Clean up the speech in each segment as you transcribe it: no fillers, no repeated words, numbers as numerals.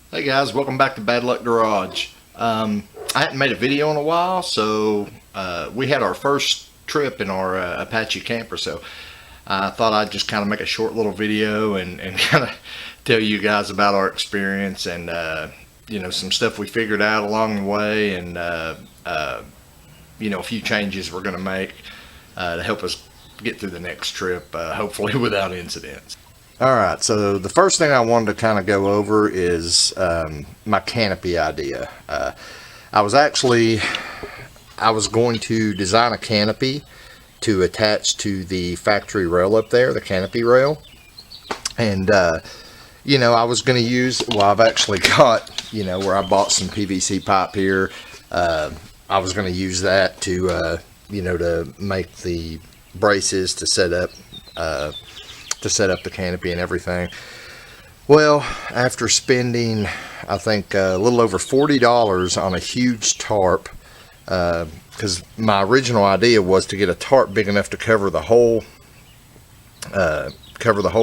Hey guys, welcome back to Bad Luck Garage. I hadn't made a video in a while, so we had our first trip in our Apache camper, so I thought I'd just kind of make a short little video and kind of tell you guys about our experience and some stuff we figured out along the way, and a few changes we're going to make to help us get through the next trip, hopefully without incidents. Alright, so the first thing I wanted to kind of go over is my Canopy idea. I was going to design a canopy to attach to the factory rail up there, the canopy rail. And, I was going to use, I've actually got, where I bought some PVC pipe here. I was going to use that to, to make the braces to set up the canopy and everything. Well, after spending I think a little over $40 on a huge tarp, because my original idea was to get a tarp big enough to cover the whole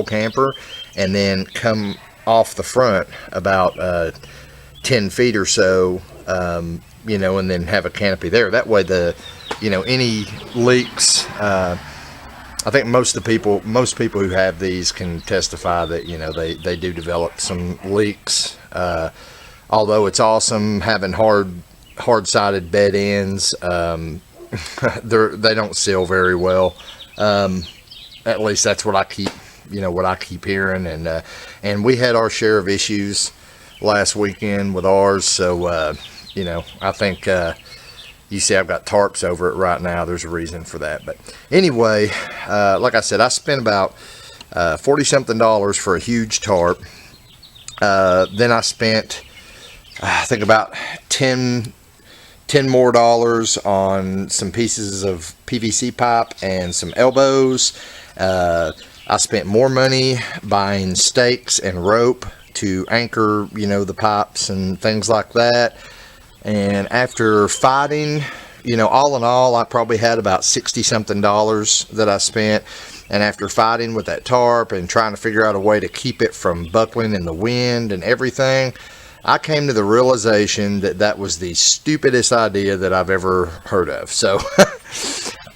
camper, and then come off the front about 10 feet or so, and then have a canopy there. That way any leaks, I think most people who have these can testify that they do develop some leaks. Although it's awesome having hard-sided bed ends, they don't seal very well. At least that's what I keep hearing, and we had our share of issues last weekend with ours. So I think. You see I've got tarps over it right now. There's a reason for that. But anyway, like I said, I spent about $40-something for a huge tarp. Then I spent, I think, about $10 more on some pieces of PVC pipe and some elbows. I spent more money buying stakes and rope to anchor, the pipes and things like that. And after fighting, all in all, I probably had about $60-something that I spent. And after fighting with that tarp and trying to figure out a way to keep it from buckling in the wind and everything, I came to the realization that that was the stupidest idea that I've ever heard of. So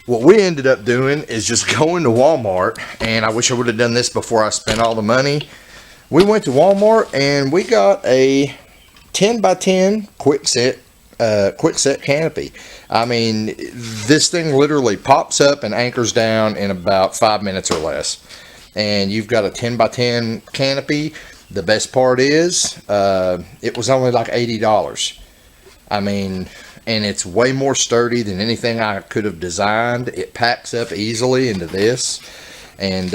what we ended up doing is just going to Walmart, and I wish I would have done this before I spent all the money. We went to Walmart and we got a 10x10 quick set canopy. I mean, this thing literally pops up and anchors down in about 5 minutes or less, and you've got a 10x10 canopy. The best part is it was only like $80. I mean, and it's way more sturdy than anything I could have designed. It packs up easily into this, and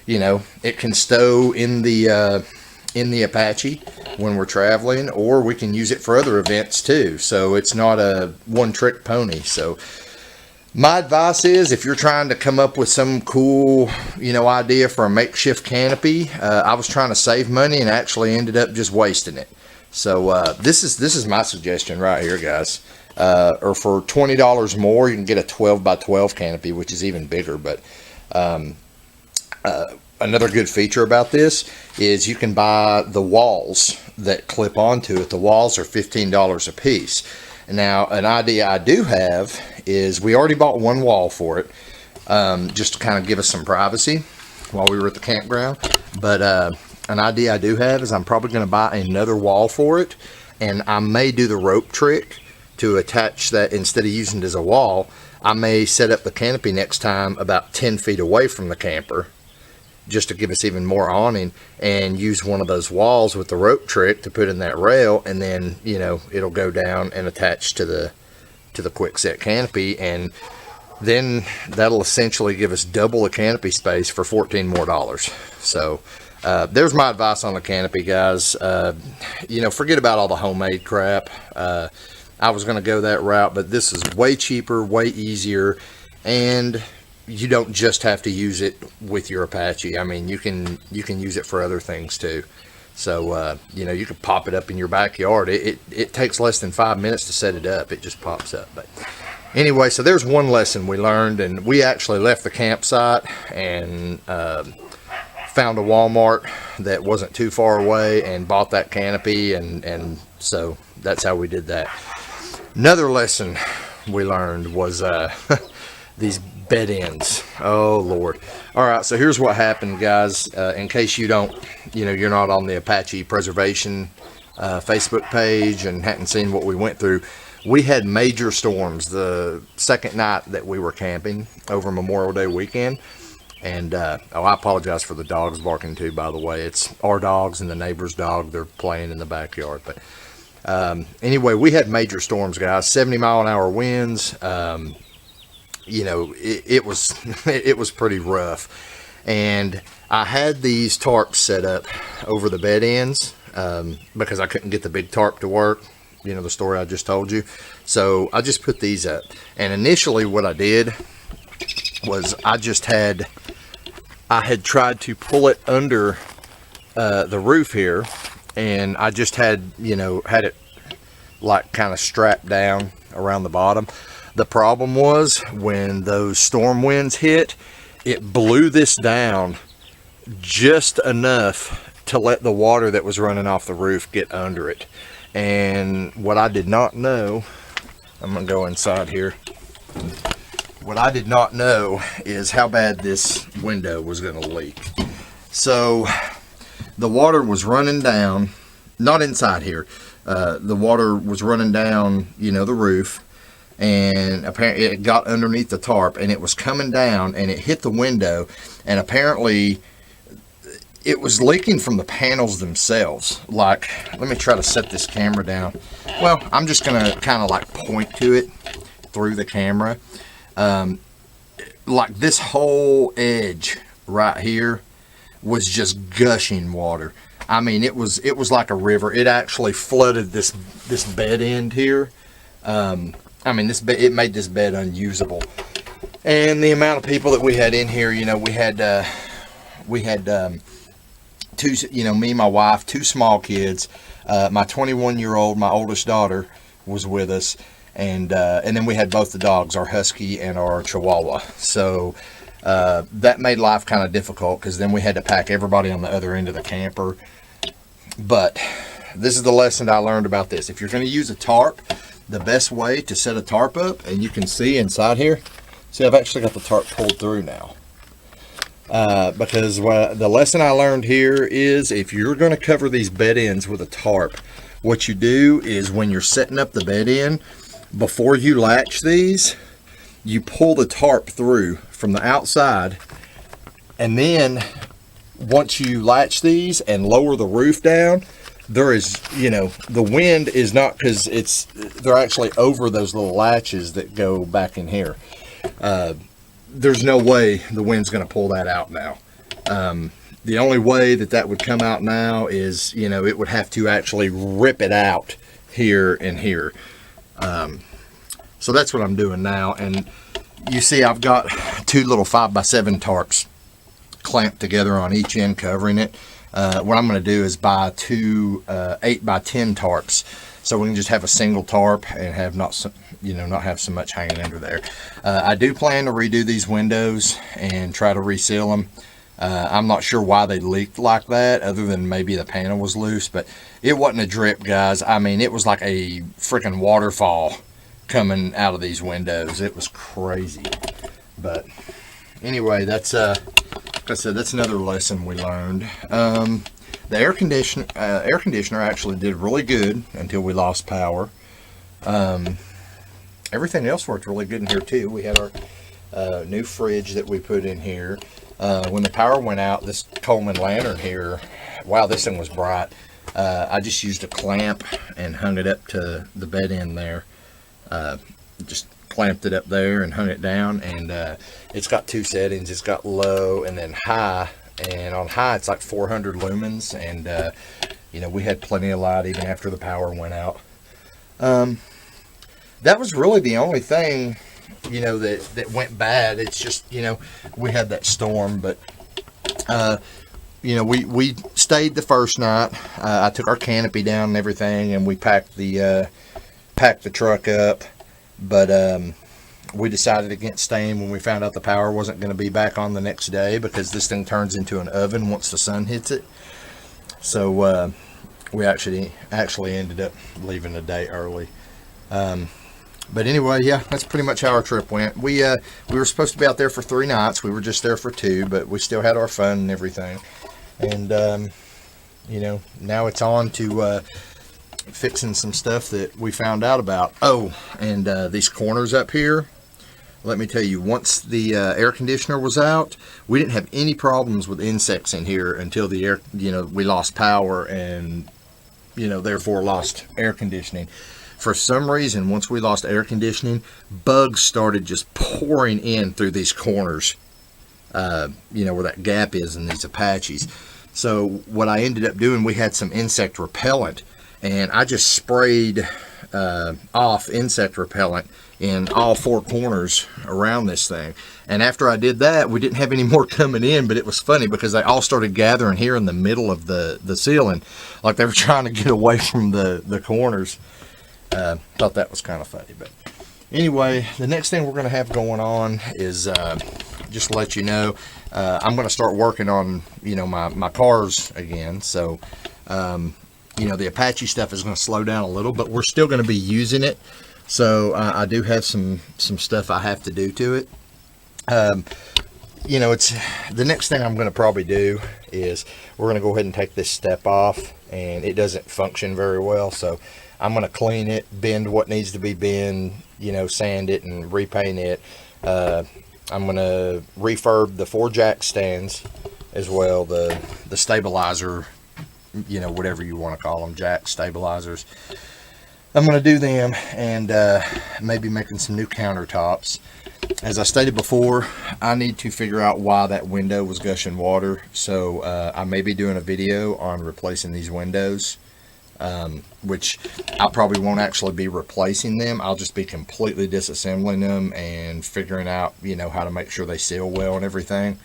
it can stow in the Apache when we're traveling, or we can use it for other events too. So it's not a one-trick pony. So my advice is, if you're trying to come up with some cool, idea for a makeshift canopy, I was trying to save money and actually ended up just wasting it. So this is my suggestion right here, guys. Or for $20 more, you can get a 12x12 canopy, which is even bigger. But another good feature about this is you can buy the walls that clip onto it. The walls are $15 a piece. Now, an idea I do have is, we already bought one wall for it, just to kind of give us some privacy while we were at the campground. But an idea I do have is I'm probably going to buy another wall for it, and I may do the rope trick to attach that. Instead of using it as a wall, I may set up the canopy next time about 10 feet away from the camper, just to give us even more awning, and use one of those walls with the rope trick to put in that rail, and then it'll go down and attach to the quick set canopy, and then that'll essentially give us double the canopy space for $14 more. So there's my advice on the canopy, guys. Forget about all the homemade crap. I was going to go that route, but this is way cheaper, way easier, and you don't just have to use it with your Apache. I mean, you can use it for other things too. So you can pop it up in your backyard. It takes less than 5 minutes to set it up. It just pops up. But anyway, so there's one lesson we learned, and we actually left the campsite and found a Walmart that wasn't too far away and bought that canopy, and so that's how we did that. Another lesson we learned was these bed ends. Oh Lord. All right, so here's what happened, guys. In case you don't, you're not on the Apache Preservation Facebook page and hadn't seen what we went through. We had major storms the second night that we were camping over Memorial Day weekend. And I apologize for the dogs barking too, by the way. It's our dogs and the neighbor's dog. They're playing in the backyard. But anyway, we had major storms, guys. 70-mile-an-hour winds. It was it was pretty rough. And I had these tarps set up over the bed ends because I couldn't get the big tarp to work. The story I just told you. So I just put these up. And initially what I did was I had tried to pull it under the roof here, and I just had it like kind of strapped down around the bottom. The problem was when those storm winds hit, it blew this down just enough to let the water that was running off the roof get under it. And what I did not know, I'm gonna go inside here. What I did not know is how bad this window was going to leak. So the water was running down, not inside here. The water was running down, the roof, and apparently it got underneath the tarp, and it was coming down, and it hit the window, and apparently it was leaking from the panels themselves. Like, let me try to set this camera down. Well, I'm just going to kind of like point to it through the camera. Like this whole edge right here was just gushing water. I mean, it was like a river. It actually flooded this bed end here. I mean, it made this bed unusable. And the amount of people that we had in here, we had two, me and my wife, two small kids, my 21-year-old, my oldest daughter was with us. And then we had both the dogs, our husky and our chihuahua. So that made life kind of difficult because then we had to pack everybody on the other end of the camper. But this is the lesson I learned about this. If you're going to use a tarp, the best way to set a tarp up, and you can see inside here, see I've actually got the tarp pulled through now. Because the lesson I learned here is if you're going to cover these bed ends with a tarp, what you do is when you're setting up the bed end, before you latch these, you pull the tarp through from the outside, and then once you latch these and lower the roof down, there is, the wind is not, because they're actually over those little latches that go back in here. There's no way the wind's going to pull that out now. The only way that would come out now is, it would have to actually rip it out here and here. So that's what I'm doing now, and you see I've got two little 5x7 tarps clamped together on each end covering it. What I'm going to do is buy two 8x10 tarps, so we can just have a single tarp and have not have so much hanging under there. I do plan to redo these windows and try to reseal them. I'm not sure why they leaked like that, other than maybe the panel was loose, but it wasn't a drip, guys. I mean, it was like a freaking waterfall coming out of these windows. It was crazy. But anyway, that's like I said, that's another lesson we learned. The air conditioner actually did really good until we lost power. Everything else worked really good in here too. We had our new fridge that we put in here. When the power went out, this Coleman lantern here, wow, this thing was bright. I just used a clamp and hung it up to the bed end there. Just clamped it up there and hung it down, and it's got two settings. It's got low and then high, and on high it's like 400 lumens, and we had plenty of light even after the power went out. That was really the only thing that went bad. It's just we had that storm, but we stayed the first night. I took our canopy down and everything, and we packed the truck up. But we decided against staying when we found out the power wasn't going to be back on the next day, because this thing turns into an oven once the sun hits it. So we actually ended up leaving a day early. But anyway, yeah, that's pretty much how our trip went. We were supposed to be out there for 3 nights. We were just there for 2, but we still had our fun and everything. And you know, now it's on to fixing some stuff that we found out about. Oh, and these corners up here, let me tell you, once the air conditioner was out, we didn't have any problems with insects in here until the air, you know, we lost power and, you know, therefore lost air conditioning. For some reason, once we lost air conditioning, bugs started just pouring in through these corners, you know, where that gap is in these Apaches. So what I ended up doing, we had some insect repellent, and I just sprayed off insect repellent in all 4 corners around this thing. And after I did that, we didn't have any more coming in, but it was funny because they all started gathering here in the middle of the ceiling, like they were trying to get away from the corners. Thought that was kind of funny. But anyway, the next thing we're going to have going on is, just to let you know, I'm going to start working on, you know, my cars again. So, you know, the Apache stuff is going to slow down a little, but we're still going to be using it. So I do have some stuff I have to do to it. You know, it's the next thing I'm going to probably do is we're going to go ahead and take this step off, and it doesn't function very well. So I'm going to clean it, bend what needs to be bent, you know, sand it and repaint it. I'm going to refurb the 4 jack stands as well, the stabilizer, you know, whatever you want to call them, jack stabilizers. I'm going to do them, and maybe making some new countertops. As I stated before, I need to figure out why that window was gushing water. So I may be doing a video on replacing these windows, which I probably won't actually be replacing them. I'll just be completely disassembling them and figuring out, you know, how to make sure they seal well and everything.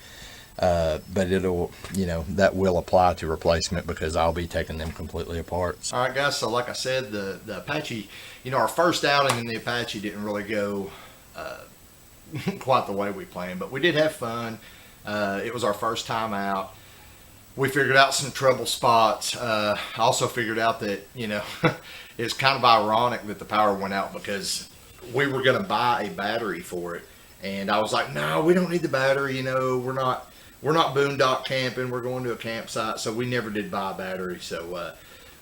But it'll, you know, that will apply to replacement because I'll be taking them completely apart. All right, guys. So like I said, the Apache, you know, our first outing in the Apache didn't really go quite the way we planned, but we did have fun. It was our first time out. We figured out some trouble spots. I also figured out that, you know, it's kind of ironic that the power went out because we were going to buy a battery for it. And I was like, no, we don't need the battery. You know, we're not boondock camping. We're going to a campsite. So we never did buy a battery. So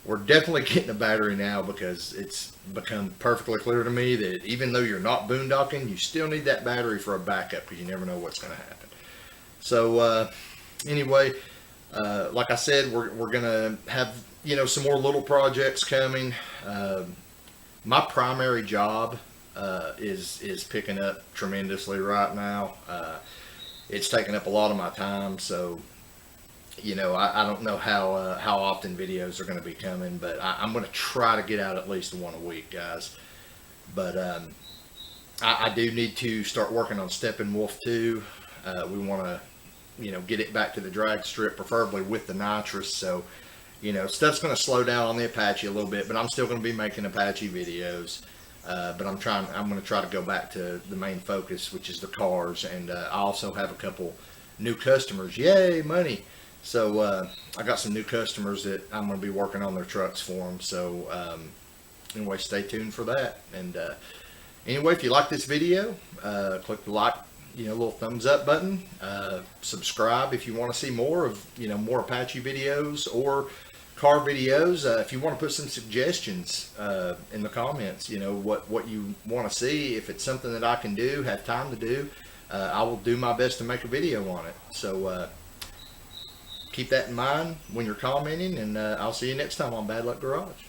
we're definitely getting a battery now because it's become perfectly clear to me that even though you're not boondocking, you still need that battery for a backup because you never know what's going to happen. So anyway, like I said, we're going to have, you know, some more little projects coming. My primary job is picking up tremendously right now. It's taking up a lot of my time, so you know, I don't know how often videos are going to be coming, but I'm going to try to get out at least one a week, guys. But I do need to start working on Steppenwolf too. We want to, you know, get it back to the drag strip, preferably with the nitrous. So, you know, stuff's going to slow down on the Apache a little bit, but I'm still going to be making Apache videos. But I'm going to try to go back to the main focus, which is the cars. And I also have a couple new customers. Yay, money. So I got some new customers that I'm going to be working on their trucks for them. So anyway, stay tuned for that. And anyway, if you like this video, click the like, you know, little thumbs up button. Subscribe if you want to see more of, you know, more Apache videos or car videos. If you want to put some suggestions in the comments, you know, what you want to see, if it's something that I can do, have time to do, I will do my best to make a video on it. So keep that in mind when you're commenting, and I'll see you next time on Bad Luck Garage.